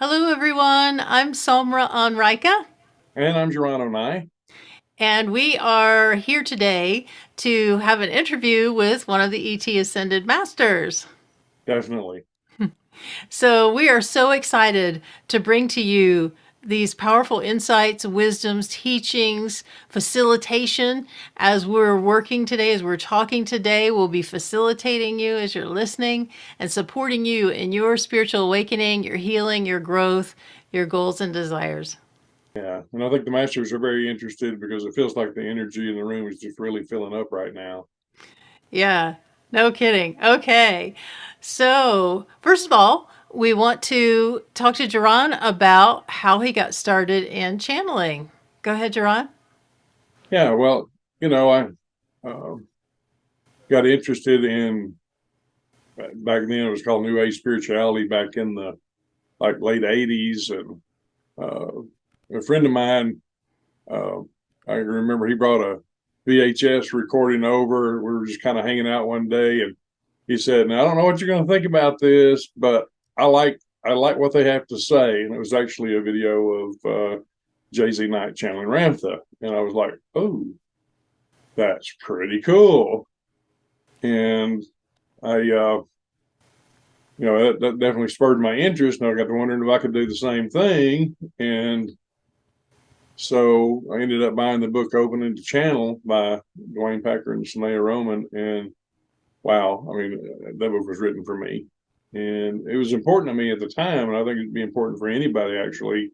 Hello, everyone. I'm SomRa and Chokai, And I'm Jaraan Onai. and we are here today to have an interview with one of the ET Ascended Masters. Definitely. So, we are so excited to bring to you these powerful insights, wisdoms, teachings, facilitation as we're working today, as we're talking today. We'll be facilitating you as you're listening and supporting you in your spiritual awakening, your healing, your growth, your goals and desires. Yeah. And I think the masters are very interested because it feels like the energy in the room is just really filling up right now. Yeah, no kidding. Okay. So, first of all, we want to talk to Jaraan about how he got started in channeling. Go ahead, Jaraan. Yeah. Well, I um, got interested in back then it was called New Age spirituality back in the late 80s. And uh, a friend of mine, uh, I remember he brought a VHS recording over. We were just kind of hanging out one day and he said, "Now I don't know what you're going to think about this, but I like I like what they have to say." And it was actually a video of Jay-Z Knight channeling Ramtha, and I was like, "Oh, that's pretty cool." And that definitely spurred my interest, and I got to wondering if I could do the same thing. And so I ended up buying the book "Opening to Channel" by Dwayne Packer and Shania Roman, and wow, I mean, that book was written for me. And it was important to me at the time. And I think it'd be important for anybody actually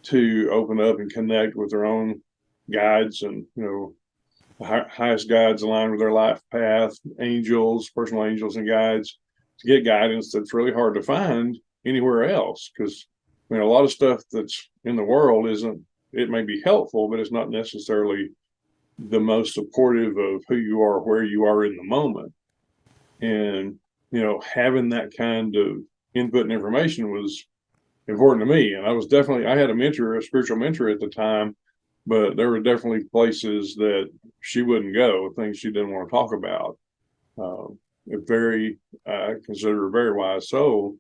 to open up and connect with their own guides and, the highest guides aligned with their life path, angels, personal angels, and guides to get guidance that's really hard to find anywhere else. Because, a lot of stuff that's in the world isn't, it may be helpful, but it's not necessarily the most supportive of who you are, where you are in the moment. And having that kind of input and information was important to me. And I had a mentor, a spiritual mentor at the time, but there were definitely places that she wouldn't go, things she didn't want to talk about. um, I consider her a very wise soul,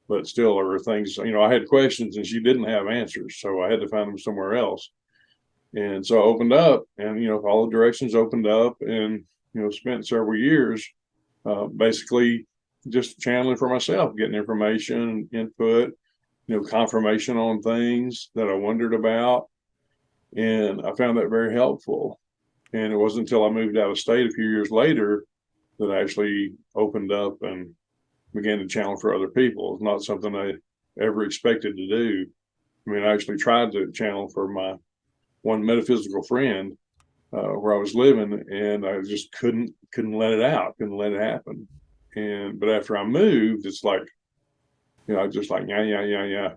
but still there were things, I had questions and she didn't have answers, so I had to find them somewhere else. And so I opened up, and all the directions opened up, and spent several years basically just channeling for myself, getting information, input, confirmation on things that I wondered about. And I found that very helpful. And it wasn't until I moved out of state a few years later that I actually opened up and began to channel for other people. It's not something I ever expected to do. I mean, I actually tried to channel for my one metaphysical friend where I was living, and I just couldn't let it out, couldn't let it happen. And but after I moved, it's like, I just like, yeah.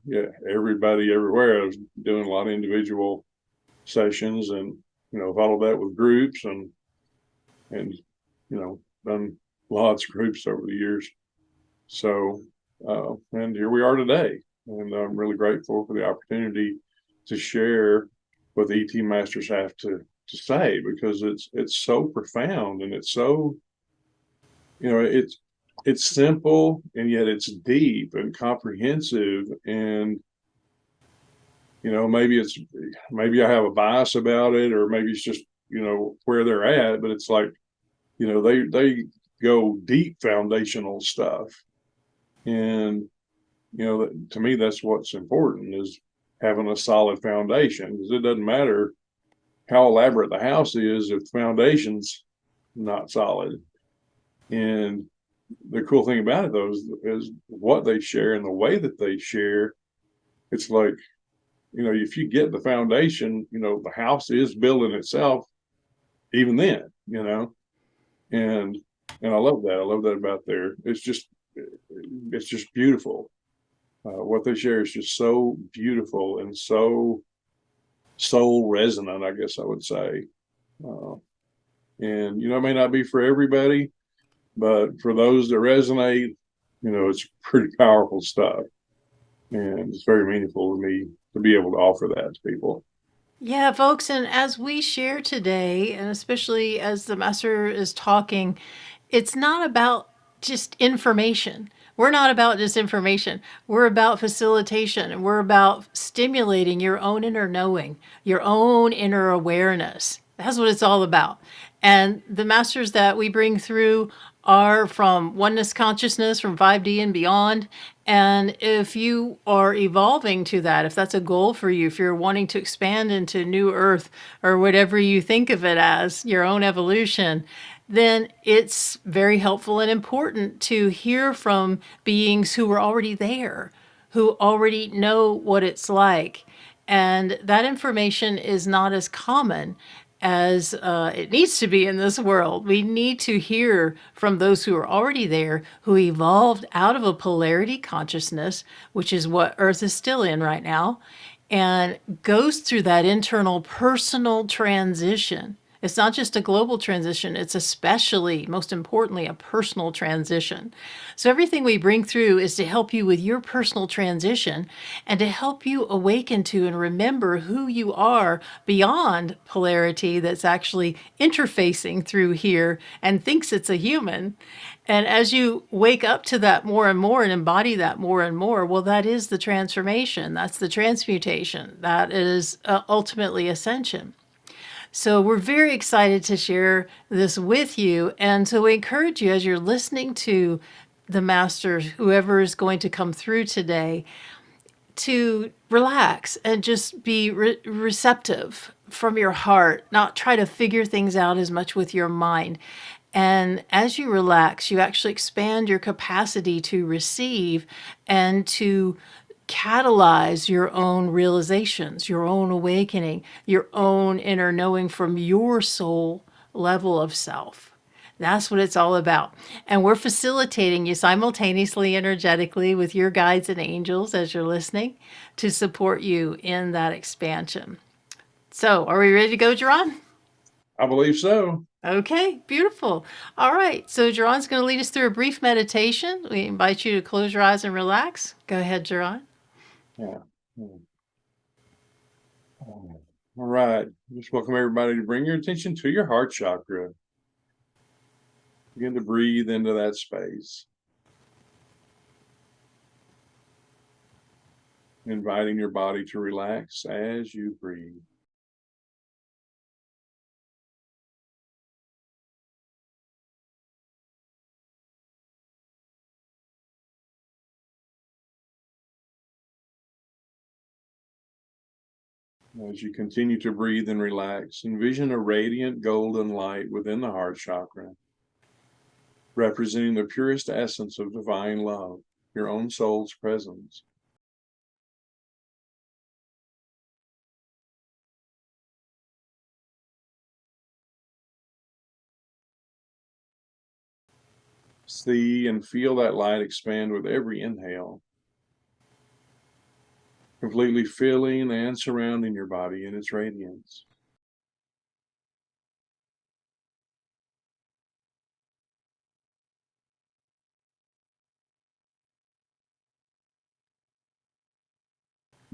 Everybody everywhere. I was doing a lot of individual sessions, and followed that with groups, and done lots of groups over the years. So and here we are today, and I'm really grateful for the opportunity to share what the ET Masters have to say, because it's so profound, and it's so, it's simple, and yet it's deep and comprehensive. And maybe I have a bias about it, or maybe it's just where they're at, but it's like, they go deep foundational stuff. And to me, that's what's important, is having a solid foundation, because it doesn't matter how elaborate the house is if the foundation's not solid. And the cool thing about it, though, is what they share and the way that they share. It's like, if you get the foundation, the house is building itself even then, and I love that. I love that about there. It's just beautiful. What they share is just so beautiful and so soul resonant, I guess I would say. Uh, and it may not be for everybody, but for those that resonate, it's pretty powerful stuff, and it's very meaningful to me to be able to offer that to people. Yeah, folks, and as we share today, and especially as the master is talking, it's not about just information. We're not about just information. We're about facilitation, and we're about stimulating your own inner knowing, your own inner awareness. That's what it's all about. And the masters that we bring through are from oneness consciousness, from 5D and beyond. And if you are evolving to that, if that's a goal for you, if you're wanting to expand into new earth or whatever you think of it as, your own evolution, then it's very helpful and important to hear from beings who are already there, who already know what it's like. And that information is not as common as it needs to be in this world. We need to hear from those who are already there, who evolved out of a polarity consciousness, which is what Earth is still in right now, and goes through that internal personal transition. It's not just a global transition, it's especially, most importantly, a personal transition. So, everything we bring through is to help you with your personal transition and to help you awaken to and remember who you are beyond polarity that's actually interfacing through here and thinks it's a human. And as you wake up to that more and more and embody that more and more, well, that is the transformation. That's the transmutation. That is ultimately ascension. So we're very excited to share this with you. And so we encourage you as you're listening to the masters, whoever is going to come through today, to relax and just be receptive from your heart, not try to figure things out as much with your mind. And as you relax, you actually expand your capacity to receive and to catalyze your own realizations, your own awakening, your own inner knowing from your soul level of self. That's what it's all about. And we're facilitating you simultaneously, energetically, with your guides and angels as you're listening to support you in that expansion. So, are we ready to go, Jaraan? I believe so. Okay, beautiful. All right, so Jaraan's going to lead us through a brief meditation. We invite you to close your eyes and relax. Go ahead, Jaraan. Yeah. All right. Just welcome everybody to bring your attention to your heart chakra. Begin to breathe into that space. Inviting your body to relax as you breathe. As you continue to breathe and relax, envision a radiant golden light within the heart chakra, representing the purest essence of divine love, your own soul's presence. See and feel that light expand with every inhale, completely filling and surrounding your body in its radiance.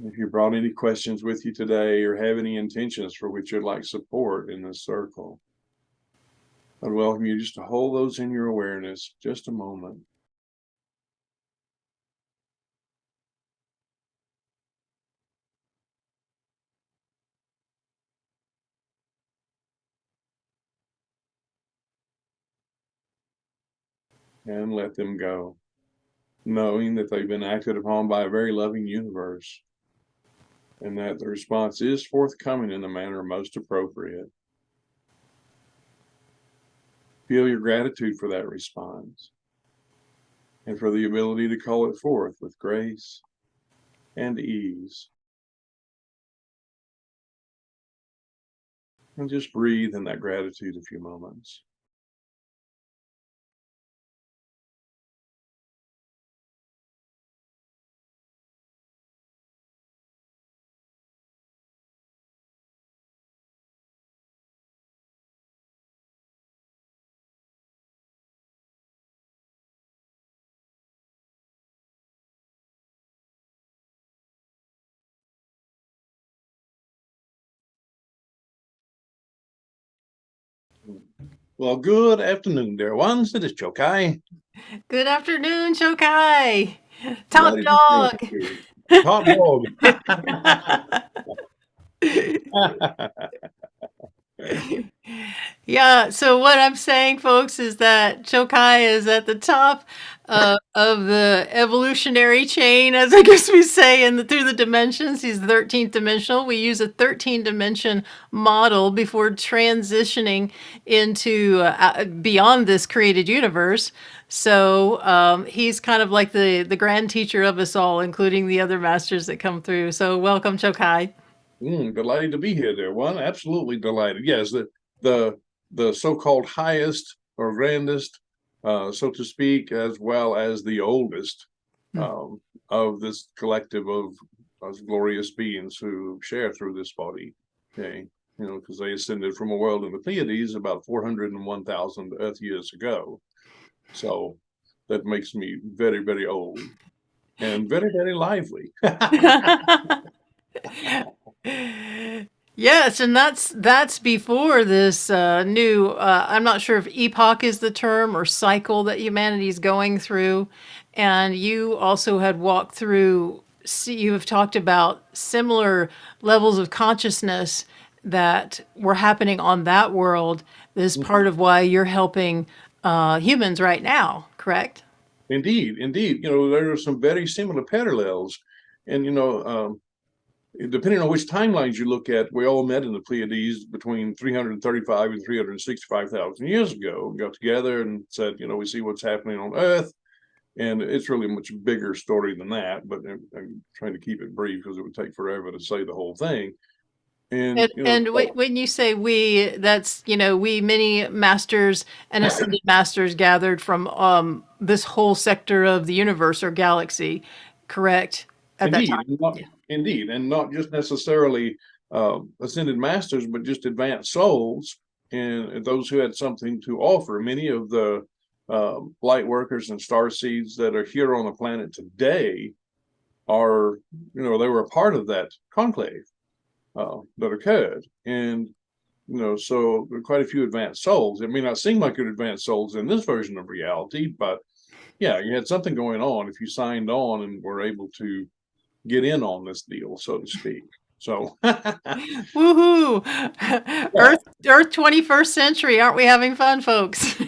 If you brought any questions with you today or have any intentions for which you'd like support in this circle, I'd welcome you just to hold those in your awareness just a moment. And let them go, knowing that they've been acted upon by a very loving universe and that the response is forthcoming in the manner most appropriate. Feel your gratitude for that response and for the ability to call it forth with grace and ease. And just breathe in that gratitude a few moments. Well, good afternoon, dear ones. It is Chokai. Good afternoon, Chokai. Top Delighted to be with dog. you. Top dog. Yeah, so what I'm saying, folks, is that Chokai is at the top of the evolutionary chain, as I guess we say, through the dimensions. He's 13th dimensional. We use a 13 dimension model before transitioning into beyond this created universe. So he's kind of like the grand teacher of us all, including the other masters that come through. So welcome, Chokai. Delighted to be here, dear one. Absolutely delighted. Yes, the the so-called highest or grandest, so to speak, as well as the oldest um, of this collective of us glorious beings who share through this body. Okay, because they ascended from a world in the Pleiades about 401,000 Earth years ago. So that makes me very, very old and very, very lively. Yes, and that's before this new. I'm not sure if epoch is the term or cycle that humanity is going through, and you also had walked through. You have talked about similar levels of consciousness that were happening on that world. This is part of why you're helping humans right now. Correct? Indeed, indeed. There are some very similar parallels. And, depending on which timelines you look at, we all met in the Pleiades between 335 and 365,000 years ago. We got together and said, we see what's happening on Earth. And it's really a much bigger story than that, but I'm trying to keep it brief because it would take forever to say the whole thing. And, And when you say we, that's, we many masters and ascended masters gathered from this whole sector of the universe or galaxy, correct? At that indeed, time. Yeah. indeed, and not just necessarily ascended masters, but just advanced souls and those who had something to offer. Many of the light workers and starseeds that are here on the planet today are, they were a part of that conclave that occurred, and so there are quite a few advanced souls. It may not seem like you're advanced souls in this version of reality, but yeah, you had something going on if you signed on and were able to get in on this deal, so to speak. So, Woohoo! yeah. Earth 21st century. Aren't we having fun, folks?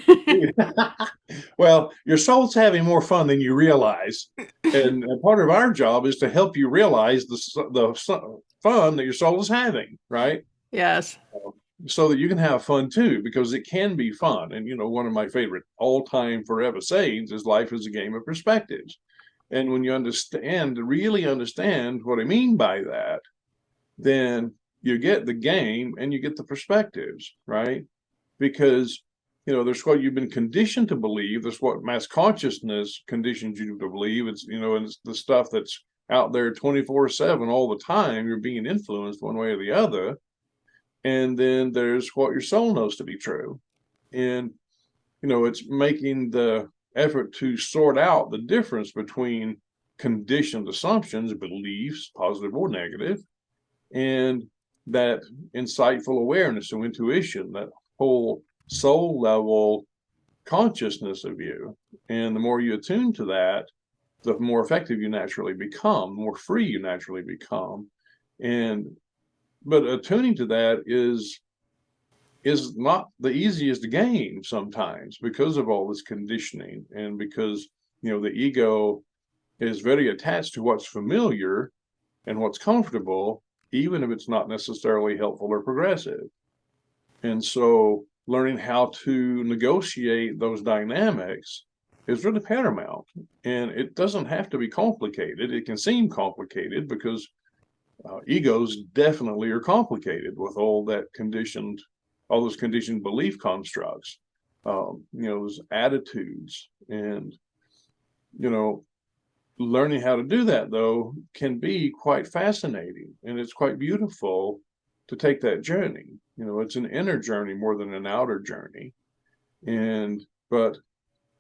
Well, your soul's having more fun than you realize. And part of our job is to help you realize the fun that your soul is having, right? Yes. So that you can have fun too, because it can be fun. And, one of my favorite all time forever sayings is life is a game of perspectives. And when you really understand what I mean by that, then you get the game and you get the perspectives, right? Because there's what you've been conditioned to believe. That's what mass consciousness conditions you to believe. And it's the stuff that's out there 24/7 all the time. You're being influenced one way or the other. And then there's what your soul knows to be true. And it's making the effort to sort out the difference between conditioned assumptions, beliefs, positive or negative, and that insightful awareness and intuition, that whole soul level consciousness of you. And the more you attune to that, the more effective you naturally become, the more free you naturally become. And but attuning to that is not the easiest game sometimes because of all this conditioning and because the ego is very attached to what's familiar and what's comfortable, even if it's not necessarily helpful or progressive. And so learning how to negotiate those dynamics is really paramount. And it doesn't have to be complicated. It can seem complicated because egos definitely are complicated with all those conditioned belief constructs, those attitudes. And, you know, learning how to do that, though, can be quite fascinating, and it's quite beautiful to take that journey. It's an inner journey more than an outer journey. And, but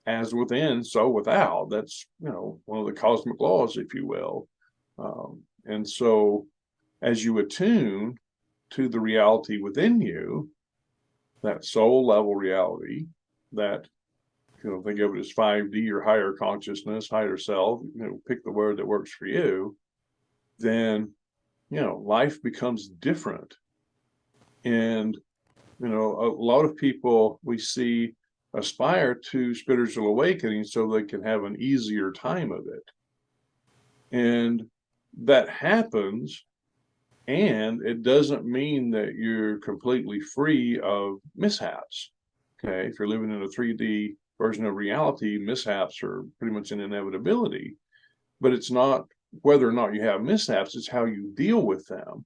as within, so without, that's, one of the cosmic laws, if you will. And so as you attune to the reality within you, that soul level reality, that, think of it as 5D or higher consciousness, higher self, pick the word that works for you, then, life becomes different. And, a lot of people we see aspire to spiritual awakening so they can have an easier time of it. And that happens, and it doesn't mean that you're completely free of mishaps. Okay, if you're living in a 3D version of reality, mishaps are pretty much an inevitability. But it's not whether or not you have mishaps, it's how you deal with them.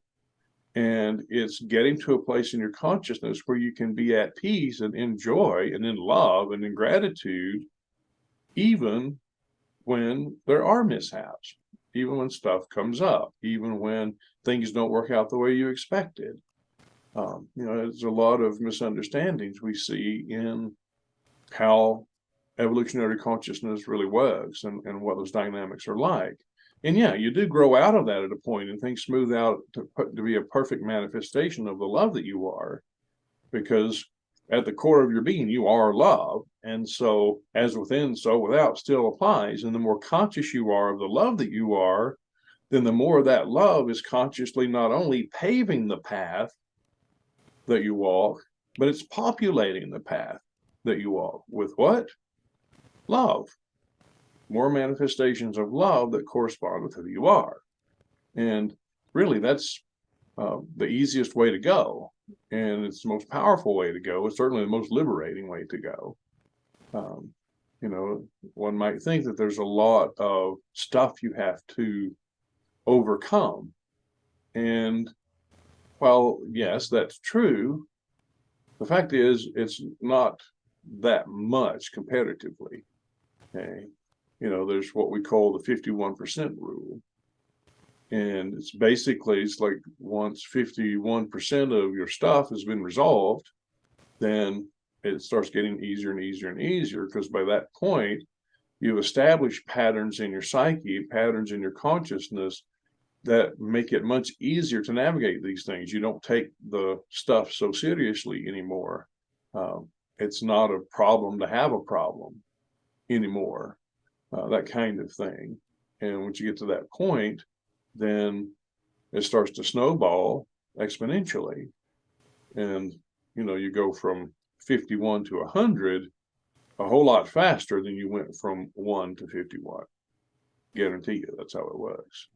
And it's getting to a place in your consciousness where you can be at peace and in joy and in love and in gratitude, even when there are mishaps, even when stuff comes up, even when things don't work out the way you expected. There's a lot of misunderstandings we see in how evolutionary consciousness really works and what those dynamics are like. And yeah, you do grow out of that at a point and things smooth out to be a perfect manifestation of the love that you are, because at the core of your being, you are love. And so as within, so without still applies. And the more conscious you are of the love that you are, then the more that love is consciously not only paving the path that you walk, but it's populating the path that you walk with what? Love. More manifestations of love that correspond with who you are. And really, that's the easiest way to go. And it's the most powerful way to go. It's certainly the most liberating way to go. One might think that there's a lot of stuff you have to overcome. And while, yes, that's true, the fact is it's not that much comparatively. Okay. There's what we call the 51% rule. And it's like once 51% of your stuff has been resolved, then it starts getting easier and easier and easier, because by that point, you've established patterns in your psyche, patterns in your consciousness that make it much easier to navigate these things. You don't take the stuff so seriously anymore. It's not a problem to have a problem anymore, that kind of thing. And once you get to that point, then it starts to snowball exponentially. And, you go from 51 to 100 a whole lot faster than you went from 1 to 51. Guarantee you that's how it works.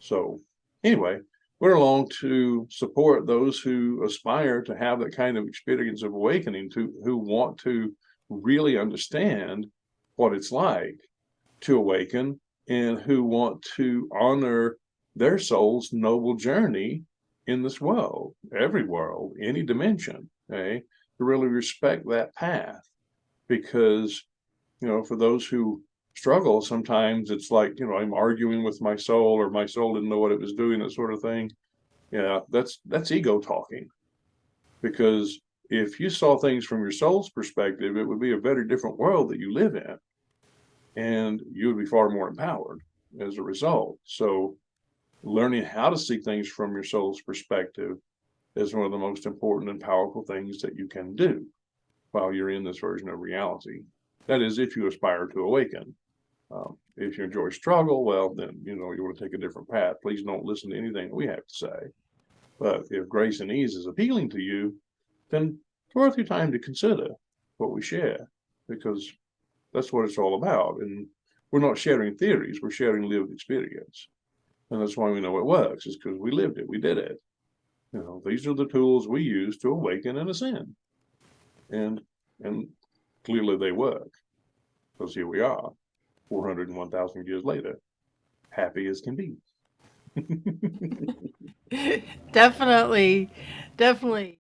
So anyway, we're along to support those who aspire to have that kind of experience of awakening, who want to really understand what it's like to awaken, and who want to honor their soul's noble journey in this world, every world, any dimension, okay? To really respect that path. Because, for those who struggle, sometimes it's like, I'm arguing with my soul, or my soul didn't know what it was doing, that sort of thing. Yeah, that's ego talking. Because if you saw things from your soul's perspective, it would be a very different world that you live in. And you would be far more empowered as a result. So learning how to see things from your soul's perspective is one of the most important and powerful things that you can do while you're in this version of reality. That is, if you aspire to awaken. If you enjoy struggle, well, then, you want to take a different path. Please don't listen to anything that we have to say. But if grace and ease is appealing to you, then it's worth your time to consider what we share, because that's what it's all about. And we're not sharing theories, we're sharing lived experience. And that's why we know it works, is because we lived it, we did it. These are the tools we use to awaken and ascend. And clearly they work, because here we are, 401,000 years later, happy as can be. Definitely, definitely.